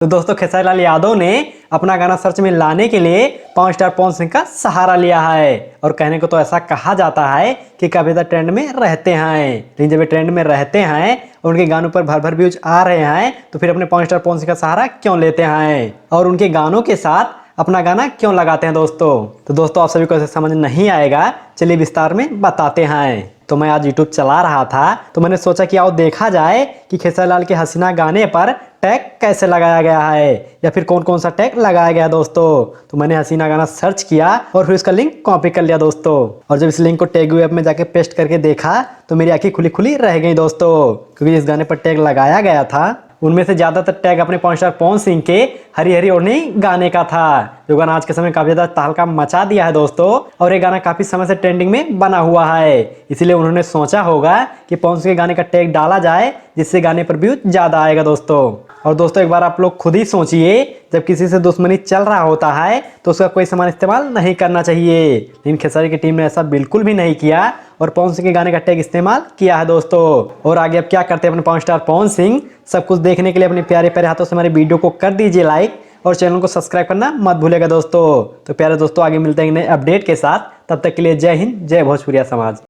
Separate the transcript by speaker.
Speaker 1: तो दोस्तों खेसारी लाल यादव ने अपना गाना सर्च में लाने के लिए पवन स्टार पवन सिंह का सहारा लिया है। और कहने को तो ऐसा कहा जाता है कि कभी तो ट्रेंड में रहते हैं, लेकिन जब ये ट्रेंड में रहते हैं और उनके गानों पर भर भर व्यूज आ रहे हैं तो फिर अपने पवन स्टार पवन सिंह का सहारा क्यों लेते हैं और उनके गानों के साथ अपना गाना क्यों लगाते हैं दोस्तों। तो दोस्तों आप सभी को ऐसे समझ नहीं आएगा, चलिए विस्तार में बताते हैं। तो मैं आज YouTube चला रहा था तो मैंने सोचा कि आओ देखा जाए कि खेसारी लाल के हसीना गाने पर टैग कैसे लगाया गया है या फिर कौन कौन सा टैग लगाया गया दोस्तों। तो मैंने हसीना गाना सर्च किया और फिर इसका लिंक कॉपी कर लिया दोस्तों। और जब इस लिंक को टैग वेब में जाके पेस्ट करके देखा तो मेरी आंखें खुली खुली रह गई दोस्तों, क्योंकि इस गाने पर टैग लगाया गया था उनमें से ज्यादातर टैग अपने पवन स्टार पवन सिंह के हरी हरी ओढ़नी गाने का था, जो गाना आज के समय काफी ज्यादा तहलका मचा दिया है दोस्तों। और ये गाना काफी समय से ट्रेंडिंग में बना हुआ है, इसीलिए उन्होंने सोचा होगा कि पवन सिंह के गाने का टैग डाला जाए जिससे गाने पर व्यूज ज्यादा आएगा दोस्तों। और दोस्तों एक बार आप लोग खुद ही सोचिए, जब किसी से दुश्मनी चल रहा होता है तो उसका कोई सामान इस्तेमाल नहीं करना चाहिए, लेकिन खेसारी की टीम ने ऐसा बिल्कुल भी नहीं किया और पवन सिंह के गाने का टैग इस्तेमाल किया है दोस्तों। और आगे अब क्या करते हैं अपने पवन स्टार पवन सिंह, सब कुछ देखने के लिए अपने प्यारे प्यारे हाथों से हमारी वीडियो को कर दीजिए लाइक और चैनल को सब्सक्राइब करना मत भूलेगा दोस्तों। तो प्यारे दोस्तों आगे मिलते हैं नए अपडेट के साथ, तब तक के लिए जय हिंद, जय भोजपुरिया समाज।